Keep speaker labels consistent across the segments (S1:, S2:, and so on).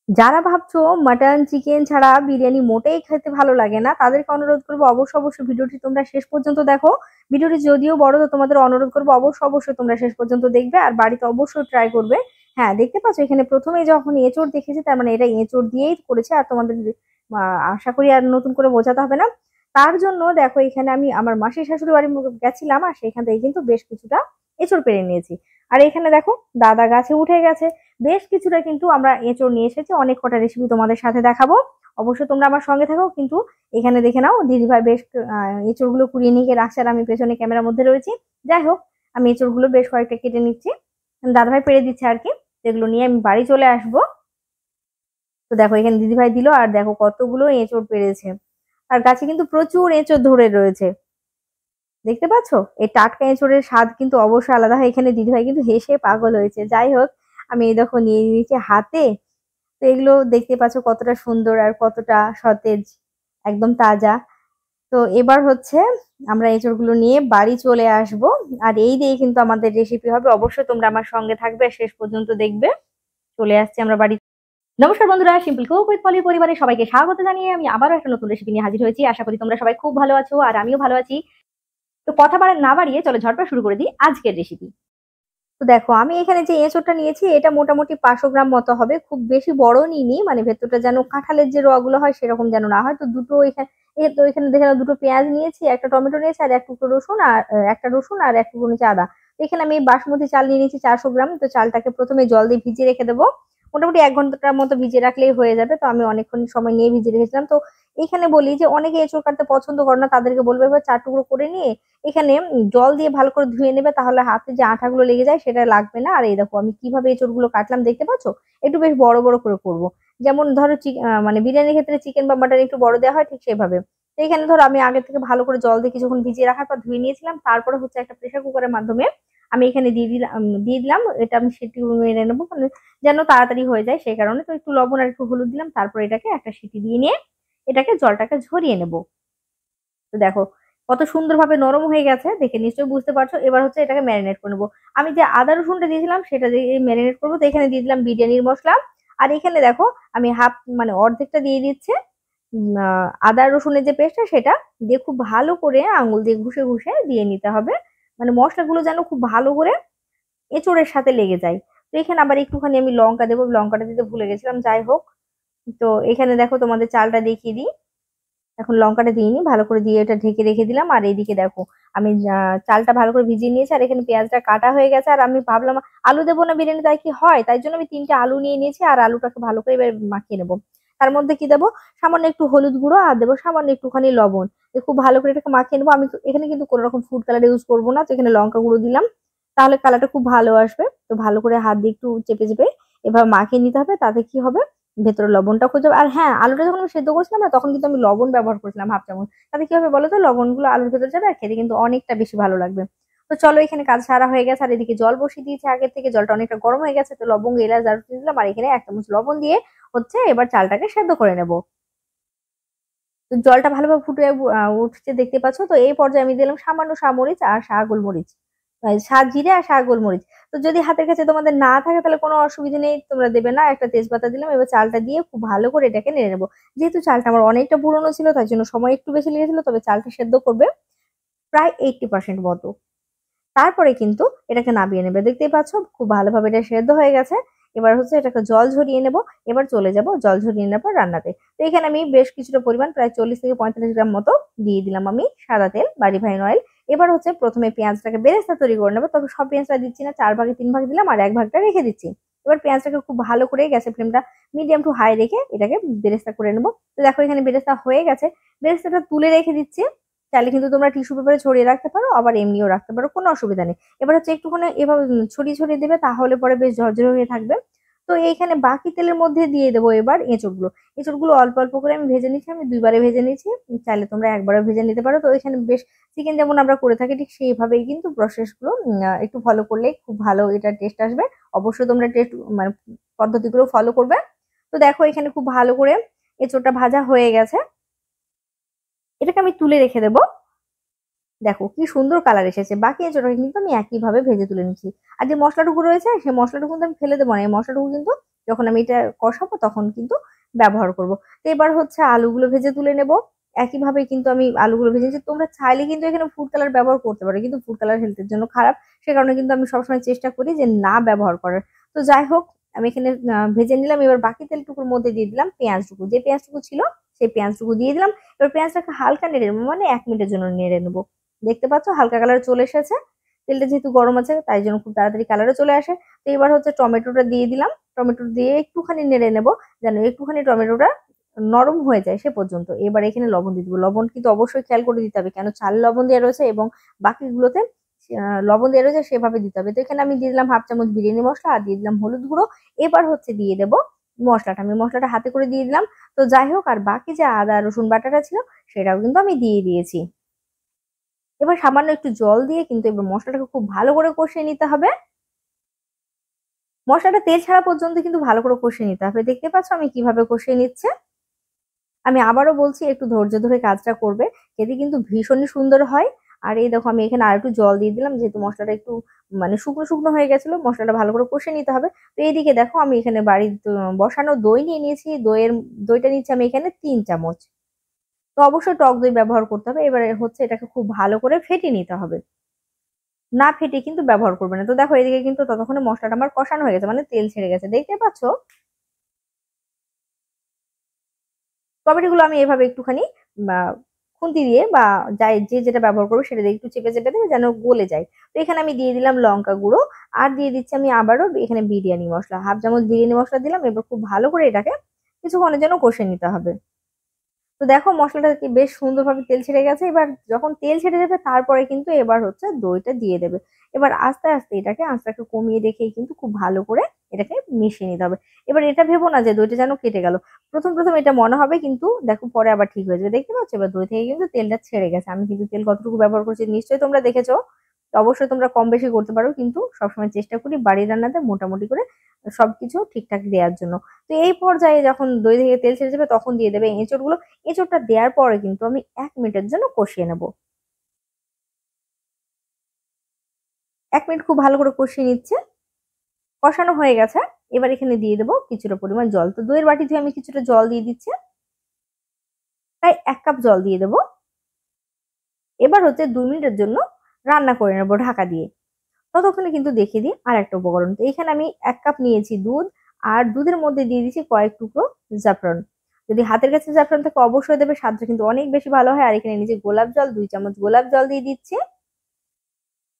S1: যারা ভাবছো mutton chicken ছাড়া বিরিয়ানি মোটেই খেতে ভালো লাগে না, তাদেরকে অনুরোধ করবো অবশ্যই অবশ্যই ভিডিওটি তোমরা শেষ পর্যন্ত দেখো। ভিডিওটি যদিও বড়, তো তোমাদের অনুরোধ করবো অবশ্যই অবশ্যই তোমরা শেষ পর্যন্ত দেখবে আর বাড়িতে অবশ্যই ট্রাই করবে। হ্যাঁ, দেখতে পাচ্ছ এখানে প্রথমে যখন এঁচড় দেখেছি, তার মানে এটা এঁচড় দিয়েই করেছে। আর তোমাদের আশা করি আর নতুন করে বোঝাতে হবে না। তার জন্য দেখো এখানে আমি আমার মাসির শাশুড়ি বাড়ি গেছিলাম, আর সেখান থেকে কিন্তু বেশ কিছুটা এঁচড় পেরে নিয়েছি। আর এখানে দেখো দাদা গাছে উঠে গেছে। বেশ কিছুটা কিন্তু আমরা এঁচড় নিয়ে এসেছি, অনেক কটা রেসিপি তোমাদের সাথে দেখাবো। অবশ্যই তোমরা আমার সঙ্গে থাকো। কিন্তু এখানে দেখে নাও দিদিভাই বেশ এঁচড় গুলো কুড়িয়ে নিয়ে গিয়ে রাখছে, আর আমি পেছনে ক্যামেরার মধ্যে রয়েছি। যাই হোক, আমি এঁচড় গুলো বেশ কয়েকটা কেটে নিচ্ছি, দাদাভাই পেরে দিচ্ছে আর কি। যেগুলো নিয়ে আমি বাড়ি চলে আসবো। তো দেখো এখানে দিদিভাই দিল, আর দেখো কতগুলো এঁচড় পেরেছে। আর গাছে কিন্তু প্রচুর এঁচড় ধরে রয়েছে, দেখতে পাচ্ছো। এই টাটকা এঁচড়ের স্বাদ কিন্তু অবশ্যই আলাদা হয়। এখানে দিদিভাই কিন্তু হেসে পাগল হয়েছে। যাই হোক, আমি এই দেখো নিয়ে নিয়েছি হাতে। তো এগুলো দেখতে পাচ্ছ কতটা সুন্দর আর কতটা সতেজ, একদম তাজা। তো এবার হচ্ছে আমরা এঁচড়গুলো নিয়ে বাড়ি চলে আসব। আর এই দিয়ে কিন্তু আমাদের রেসিপি হবে। অবশ্যই তোমরা আমার সঙ্গে থাকবে, শেষ পর্যন্ত দেখবে। চলে আসছি আমরা বাড়ি। নমস্কার বন্ধুরা, সিম্পল কুক উইথ পলি পরিবারের সবাইকে স্বাগত জানিয়ে আমি আবারও একটা নতুন রেসিপি নিয়ে হাজির হয়েছি। আশা করি তোমরা সবাই খুব ভালো আছো, আর আমিও ভালো আছি। তো কথা না বাড়িয়ে চলো ঝটপট শুরু করে দিই আজকের রেসিপি। তো দেখো আমি এখানে যে এঁচোড়টা নিয়েছি, এটা মোটামুটি 500 গ্রাম মতো হবে। খুব বেশি বড় নিইনি, মানে ভেতরটা যেন কাঁঠালের যে রগুলো হয় সেরকম যেন না হয়। তো দুটো এখানে তো এখানে দেখে নাও, দুটো পেঁয়াজ নিয়েছি, একটা টমেটো নিয়েছি, আর এক টুকরো রসুন, আর একটা রসুন, আর এক টুকরো নিয়েছি আদা। তো এখানে আমি বাসমতি চাল নিয়ে নিয়েছি 400 গ্রাম। তো চালটাকে প্রথমে জল দিয়ে ভিজিয়ে রেখে দেবো। মোটামুটি 1 ঘন্টার মতো ভিজিয়ে রাখলেই হয়ে যাবে। তো আমি অনেকক্ষণ সময় নিয়ে ভিজিয়ে রেখেছিলাম। তো এখানে বলি যে অনেকে এঁচোড় কাটতে পছন্দ করে না, তাদেরকে বলবো এবার 4 টুকরো করে নিয়ে এখানে জল দিয়ে ভালো করে ধুয়ে নেবে, তাহলে হাতে যে আঠাগুলো লেগে যায় সেটা লাগবে না। আর এই দেখো আমি কিভাবে এঁচড়গুলো কাটলাম, দেখতে পাচ্ছো। একটু বেশ বড় বড় করে করব, যেমন ধরো মানে বিরিয়ানির ক্ষেত্রে চিকেন বা মাটন একটু বড় দেওয়া হয়, ঠিক সেভাবে। তো এখানে ধরো আমি আগে থেকে ভালো করে জল দিয়ে কিছুক্ষণ ভিজিয়ে রাখার পর ধুয়ে নিয়েছিলাম। তারপরে হচ্ছে একটা প্রেসার কুকারের মাধ্যমে আমি এখানে দিয়ে দিলাম এটা আমি সিটি মেরে নেবো, মানে যেন তাড়াতাড়ি হয়ে যায় সেই কারণে। তো একটু লবণ আর একটু হলুদ দিলাম, তারপর এটাকে একটা সিটি দিয়ে নিয়ে এটাকে জলটাকে ঝরিয়ে নেবো। তো দেখো কত সুন্দরভাবে নরম হয়ে গেছে, দেখে নিশ্চয়ই বুঝতে পারছো। এবার হচ্ছে এটাকে ম্যারিনেট করে নেবো। আমি যে আদা রসুনটা দিয়েছিলাম সেটা দিয়ে ম্যারিনেট করবো। তো এখানে দিয়ে দিলাম বিরিয়ানির মশলা। আর এখানে দেখো আমি হাফ মানে অর্ধেকটা দিয়ে দিচ্ছে আদা রসুনের যে পেস্টটা, সেটা দিয়ে খুব ভালো করে আঙুল দিয়ে ঘষে ঘষে দিয়ে নিতে হবে। মানে মশলাগুলো যেন খুব ভালো করে এঁচোড়ের সাথে লেগে যায়। তো এখানে আবার একটুখানি আমি লঙ্কা দেবো, লঙ্কাটা দিতে ভুলে গেছিলাম। যাই হোক, তো এখানে দেখো তোমাদের চালটা দেখিয়ে দিই। এখন লঙ্কাটা দিইনি, ভালো করে দিয়ে এটা ঢেকে রেখে দিলাম। আর এইদিকে দেখো আমি চালটা ভালো করে ভিজিয়ে নিয়েছি, আর এখানে পেঁয়াজটা কাটা হয়ে গেছে। আর আমি ভাবলাম আলু দেবো না বিরিয়ানি, তাই কি হয়, তাই জন্য আমি 3টে আলু নিয়ে নিয়েছি। আর আলুটাকে ভালো করে এবার মাখিয়ে নেবো। তার মধ্যে কি দেবো, সামান্য একটু হলুদ গুঁড়ো, আর দেবো সামান্য একটুখানি লবণ। খুব ভালো করে এটাকে মাখিয়ে নেবো। আমি এখানে কিন্তু কোনো রকম ফুড কালার ইউজ করবো না। তো এখানে লঙ্কা গুঁড়ো দিলাম, তাহলে কালারটা খুব ভালো আসবে। তো ভালো করে হাত দিয়ে একটু চেপে চেপে এভাবে মাখিয়ে নিতে হবে। তাতে কি হবে, ভেতরে লবণটা খুঁজে যাবে। আর হ্যাঁ, আলুটা যখন আমি সেদ্ধ করছিলাম না, তখন কিন্তু আমি লবণ ব্যবহার করেছিলাম হাফ চামচ। তাতে কি হবে বলো তো, লবণগুলো আলুর ভেতরে যাবে আর খেতে কিন্তু অনেকটা বেশি ভালো লাগবে। তো চলো, এখানে কাজ সারা হয়ে গেছে। আর এদিকে জল বসিয়ে দিয়েছি আগে থেকে, জলটা অনেকটা গরম হয়ে গেছে। তো লবঙ্গ এলাচ দারুচিনি দিলাম, আর এখানে 1 চামচ লবণ দিয়ে হচ্ছে এবার চালটাকে সেদ্ধ করে নেবো। তো জলটা ভালোভাবে ফুটে উঠছে দেখতে পাচ্ছ। তো এই পর্যায়ে আমি দিলাম সামান্য সামরিচ আর গোলমরিচ, জিরে আর গোলমরিচ। তো যদি হাতের কাছে তোমাদের না থাকে তাহলে কোনো অসুবিধা নেই, তোমরা দেবে না। একটা তেজপাতা দিলাম। এবার চালটা দিয়ে খুব ভালো করে এটাকে নেড়ে নেবো। যেহেতু চালটা আমার অনেকটা পুরনো ছিল, তাই জন্য সময় একটু বেশি লেগেছিল। তবে চালটা সেদ্ধ করবে প্রায় 80% মতো। তারপরে কিন্তু এটাকে নামিয়ে নেবে। দেখতেই পাচ্ছ খুব ভালোভাবে এটা সেদ্ধ হয়ে গেছে। এবার হচ্ছে এটাকে জল ঝরিয়ে নেব। এবার চলে যাব জল ঝরিয়ে নেওয়ার পর রান্নাতে। তো এখানে আমি বেশ কিছুটা পরিমাণ প্রায় 40 থেকে 45 গ্রাম মতো দিয়ে দিলাম আমি সাদা তেল বা রিফাইন অয়েল। এবার হচ্ছে প্রথমে পেঁয়াজটাকে বেরেস্তা তৈরি করে নেবো। তবে সব পেঁয়াজটা দিচ্ছি না, 4 ভাগে 3 ভাগ দিলাম আর 1 ভাগটা রেখে দিচ্ছি। এবার পেঁয়াজটাকে খুব ভালো করে গ্যাসের ফ্লেমটা মিডিয়াম টু হাই রেখে এটাকে বেরেস্তা করে নেবো। তো দেখো এখানে বেরেস্তা হয়ে গেছে। বেরেস্তাটা তুলে রেখে দিচ্ছি। চাইলে কিন্তু তোমরা টিস্যু পেপারে ছড়িয়ে রাখতে পারো, আবার এমনিও রাখতে পারো, কোনো অসুবিধা নেই। এবার হচ্ছে একটুখানি এভাবে ছড়িয়ে ছড়িয়ে দেবে, তাহলে পরে বেশ ঝরঝরে হয়ে থাকবে। তো এইখানে বাকি তেলের মধ্যে দিয়ে দেবো এবার এঁচড়গুলো। এঁচড়গুলো অল্প অল্প করে আমি ভেজে নিচ্ছি, আমি 2 বারে ভেজে নিচ্ছি। চাইলে তোমরা একবারে ভেজে নিতে পারো। তো এখানে বেশ চিকেন যেমন আমরা করে থাকি ঠিক সেইভাবেই কিন্তু প্রসেসগুলো একটু ফলো করলেই খুব ভালো এটা টেস্ট আসবে। অবশ্যই তোমরা টেস্ট মানে পদ্ধতিগুলো ফলো করবে। তো দেখো এখানে খুব ভালো করে এঁচড়টা ভাজা হয়ে গেছে। এটাকে আমি তুলে রেখে দেবো। দেখো কি সুন্দর কালার এসেছে। বাকি এঁচোড়টাকে কিন্তু আমি একইভাবে ভেজে তুলে নিচ্ছি। আর যে মশলাটুকু রয়েছে সেই মশলাটুকু কিন্তু আমি ফেলে দেবো না, এই মশলাটুকু কিন্তু যখন আমি এটা কষাবো তখন কিন্তু ব্যবহার করব। তো এবার হচ্ছে আলুগুলো ভেজে তুলে নেব। একইভাবে কিন্তু আমি আলুগুলো ভেজেছি। তোমরা চাইলে কিন্তু এখানে ফুড কালার ব্যবহার করতে পারো, কিন্তু ফুড কালার হেলথের জন্য খারাপ। সে কারণে কিন্তু আমি সবসময় চেষ্টা করি যে না ব্যবহার করার। তো যাই হোক, আমি এখানে ভেজে নিলাম। এবার বাকি তেলটুকুর মধ্যে দিয়ে দিলাম পেঁয়াজটুকু, যে পেঁয়াজটুকু ছিল সেই পেঁয়াজটুকু দিয়ে দিলাম। এবার পেঁয়াজটাকে হালকা নেড়ে নেবো, মানে 1 মিনিটের জন্য নেড়ে নেবো। দেখতে পাচ্ছ হালকা কালার চলে এসেছে। তেলটা যেহেতু গরম আছে তাই জন্য খুব তাড়াতাড়ি কালারও চলে আসে। তো এবার হচ্ছে টমেটোটা দিয়ে দিলাম। টমেটো দিয়ে একটুখানি নেড়ে নেবো, যেন একটুখানি টমেটোটা নরম হয়ে যায় সে পর্যন্ত। এবার এখানে লবণ দিয়ে দিবো। লবণ কিন্তু অবশ্যই খেয়াল করে দিতে হবে, কেন চাল লবণ দেওয়া রয়েছে এবং বাকিগুলোতে লবণ দেওয়া রয়েছে, সেভাবে দিতে হবে। তো এখানে আমি দিয়ে দিলাম 1/2 চামচ বিরিয়ানি মশলা আর দিয়ে দিলাম হলুদ গুঁড়ো। এবার হচ্ছে দিয়ে দেবো মশলাটা, আমি মশলাটা হাতে করে দিয়ে দিলাম। তো যাই হোক, আর বাকি যে আদা রসুন বাটাটা ছিল সেটাও কিন্তু আমি দিয়ে দিয়েছি। এবার সামান্য একটু জল দিয়ে কিন্তু এবার মশলাটাকে খুব ভালো করে কষিয়ে নিতে হবে। মশলাটা তেল ছাড়া পর্যন্ত কিন্তু ভালো করে কষিয়ে নিতে হবে। দেখতে পাচ্ছ আমি কিভাবে কষিয়ে নিচ্ছে। আমি আবারও বলছি, একটু ধৈর্য ধরে কাজটা করবে, এতে কিন্তু ভীষণই সুন্দর হয়। আর এই দেখো আমি এখানে আর একটু জল দিয়ে দিলাম, যেহেতু মশলাটা একটু মানে শুকনো শুকনো হয়ে গেছিল, মশলাটা ভালো করে কষে নিতে হবে। তো এইদিকে দেখো আমি এখানে বাড়ির বসানো দই নিয়ে নিয়েছি। দইটা নিচ্ছি আমি এখানে 3 চামচ। তো অবশ্যই টক দই ব্যবহার করতে হবে। এবারে হচ্ছে এটাকে খুব ভালো করে ফেটিয়ে নিতে হবে, না ফেটে কিন্তু ব্যবহার করবে না। তো দেখো এদিকে কিন্তু ততক্ষণে মশলাটা আমার কষানো হয়ে গেছে, মানে তেল ছেড়ে গেছে, দেখতে পাচ্ছ। টমেটোগুলো আমি এভাবে একটুখানি খুন্তি দিয়ে বা যাই যে যেটা ব্যবহার করবে সেটা দিয়ে একটু চেপে চেপে দেবে যেন গলে যায়। তো এখানে আমি দিয়ে দিলাম লঙ্কা গুঁড়ো আর দিয়ে দিচ্ছি আমি আবারও এখানে বিরিয়ানি মশলা, 1/2 চামচ বিরিয়ানি মশলা দিলাম। এবার খুব ভালো করে এটাকে কিছুক্ষণের জন্য কষে নিতে হবে। তো দেখো মশলাটা কি বেশ সুন্দরভাবে তেল ছেড়ে গেছে। এবার যখন তেল ছেড়ে যাবে তারপরে কিন্তু এবার হচ্ছে দইটা দিয়ে দেবে। এবার আস্তে আস্তে এটাকে আঁচটাকে কমিয়ে রেখেই কিন্তু খুব ভালো করে এটাকে মিশিয়ে নিতে হবে। এবার এটা ভেবো না যে দইটা যেন কেটে গেল। প্রথম প্রথম এটা মনে হবে, কিন্তু দেখো পরে আবার ঠিক হয়ে যাবে। দেখতে পাচ্ছ এবার দই থেকে কিন্তু তেলটা ছেড়ে গেছে। আমি কিন্তু তেল কতটুকু ব্যবহার করছি নিশ্চয়ই তোমরা দেখেছো। তো অবশ্যই তোমরা কম বেশি করতে পারো, কিন্তু সবসময় চেষ্টা করি বাড়ির রান্নাতে মোটামুটি করে সবকিছু ঠিকঠাক দেওয়ার জন্য। তো এই পর্যায়ে যখন দই থেকে তেল ছেড়ে যাবে তখন দিয়ে দেবে এঁচড়গুলো। এঁচড়টা দেওয়ার পরে কিন্তু আমি 1 মিনিটের জন্য কষিয়ে নেব। 1 মিনিট খুব ভালো করে কষিয়ে নিচ্ছে, কষানো হয়ে গেছে। এবার এখানে দিয়ে দেবো কিছুটা পরিমাণ জল। তো দইয়ের বাটি ধুয়ে আমি কিছুটা জল দিয়ে দিচ্ছি, তাই 1 কাপ জল দিয়ে দেবো। এবার হচ্ছে 2 মিনিটের জন্য রান্না করে নেবো ঢাকা দিয়ে। ততক্ষণে কিন্তু দেখিয়ে দিই আর একটা উপকরণ। তো এখানে আমি 1 কাপ নিয়েছি দুধ, আর দুধের মধ্যে দিয়ে দিচ্ছি কয়েক টুকরো জাফরান। যদি হাতের কাছে জাফরান থাকে অবশ্যই দেবে, স্বাদটা কিন্তু অনেক বেশি ভালো হয়। আর এখানে নিচে গোলাপ জল, 2 চামচ গোলাপ জল দিয়ে দিচ্ছি।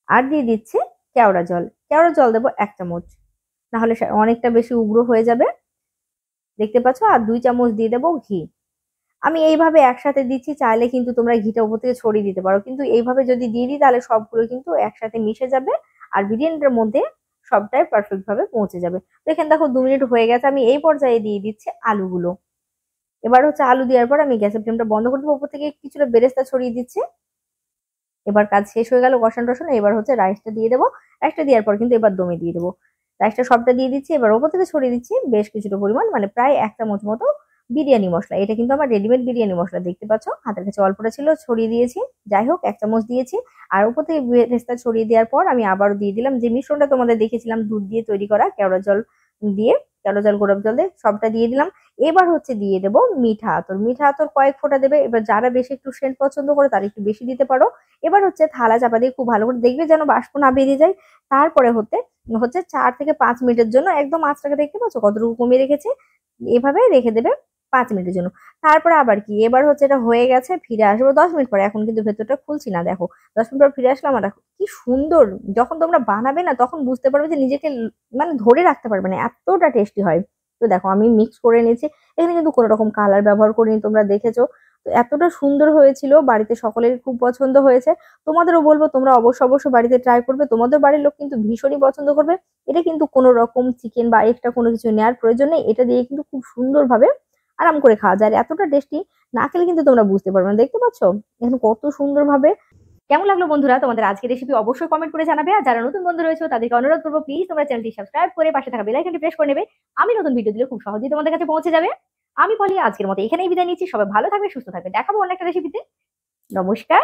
S1: আর দিয়ে দিচ্ছি কেওড়া জল। কেওড়া জল দেবো 1 চামচ, না হলে অনেকটা বেশি উগ্র হয়ে যাবে। দেখতে পাচ্ছ। আর 2 চামচ দিয়ে দেবো ঘি। আমি এইভাবে একসাথে দিচ্ছি, চাইলে কিন্তু তোমরা ঘিটা উপর থেকে ছড়িয়ে দিতে পারো, কিন্তু এইভাবে যদি দিয়ে দিই তাহলে সবগুলো কিন্তু একসাথে মিশে যাবে আর বিরিয়ানিটার মধ্যে সবটাই পারফেক্ট ভাবে পৌঁছে যাবে। তো এখানে দেখো 2 মিনিট হয়ে গেছে। আমি এই পর্যায়ে দিয়ে দিচ্ছি আলুগুলো। এবার হচ্ছে আলু দেওয়ার পর আমি গ্যাসের ফ্লেমটা বন্ধ করে দেবো, উপর থেকে কিছুটা বেরেস্তা ছড়িয়ে দিচ্ছি। এবার কাজ শেষ হয়ে গেল কষান টষান। এবার হচ্ছে রাইসটা দিয়ে দেবো। রাইসটা দেওয়ার পর কিন্তু এবার দমে দিয়ে দেবো। রাইসটা সবটা দিয়ে দিচ্ছি। এবার ওপর থেকে ছড়িয়ে দিচ্ছি বেশ কিছুটা পরিমাণ, মানে প্রায় 1 চামচ মতো বিরিয়ানি মশলা। এটা কিন্তু আমার রেডিমেড বিরিয়ানি মশলা, দেখতে পাচ্ছ হাতের কাছে অল্পটা ছিল ছড়িয়ে দিয়েছি। যাই হোক 1 চামচ দিয়েছি। আর উপর থেকে বেরেস্তা ছড়িয়ে দেওয়ার পর আমি আবারও দিয়ে দিলাম যে মিশ্রণটা তোমাদের দেখেছিলাম দুধ দিয়ে তৈরি করা, কেওড়া জল দিয়ে, কেওড়া জল গোলাপ জল দিয়ে সবটা দিয়ে দিলাম। এবার হচ্ছে দিয়ে দেবো মিঠা আতর। মিঠা আতর কয়েক ফোঁটা দেবে। এবার যারা বেশি একটু সেন্ট পছন্দ করে তারা একটু বেশি দিতে পারো। এবার হচ্ছে থালা চাপা দিয়ে খুব ভালো করে দেখবে যেন বাষ্প না বেরিয়ে যায়। তারপরে হচ্ছে হচ্ছে 4 থেকে 5 মিনিটের জন্য একদম আঁচটাকে দেখতে পাচ্ছ কতটুকু কমিয়ে রেখেছি, এভাবে রেখে দেবে 5 মিনিটের জন্য। তারপরে আবার কি, এবার হচ্ছে এটা হয়ে গেছে, ফিরে আসবো 10 মিনিট পরে। এখন কিন্তু ভেতরটা খুলছি না, দেখো 10 মিনিট পর ফিরে আসলাম। আর দেখো কি সুন্দর। যখন তোমরা বানাবে না তখন বুঝতে পারবে যে নিজেকে মানে ধরে রাখতে পারবে না, এতটা টেস্টি হয়। তো দেখো আমি মিক্স করে নিয়েছি। এখানে কিন্তু কোনো রকম কালার ব্যবহার করিনি, তোমরা দেখেছো। তো এতটা সুন্দর হয়েছিল, বাড়িতে সকলেরই খুব পছন্দ হয়েছে। তোমাদেরও বলবো তোমরা অবশ্যই বাড়িতে ট্রাই করবে, তোমাদের বাড়ির লোক কিন্তু ভীষণই পছন্দ করবে। এটা কিন্তু কোনো রকম চিকেন বা এক্সট্রা কোনো কিছু নেওয়ার প্রয়োজন নেই। এটা দিয়ে কিন্তু খুব সুন্দরভাবে আরাম করে খাওয়া যায়। আর এতটা টেস্টি, না খেলে কিন্তু তোমরা বুঝতে পারবে না। দেখতে পাচ্ছ এখন কত সুন্দরভাবে। কেমন লাগলো বন্ধুরা তোমাদের আজকের রেসিপি অবশ্যই কমেন্ট করে জানাবে। আর যারা নতুন বন্ধু রয়েছে তাদেরকে অনুরোধ করবো প্লিজ তোমরা চ্যানেলটি সাবস্ক্রাইব করে পাশে থাকা বেল আইকনটি প্রেস করে নেবে। আমি নতুন ভিডিও দিলে খুব সহজেই তোমাদের কাছে পৌঁছে যাবে। আমি বলি আজকের মতো এখানেই বিদায় নিচ্ছি। সবাই ভালো থাকবে, সুস্থ থাকবে। দেখাবো অন্য একটা রেসিপিতে। নমস্কার।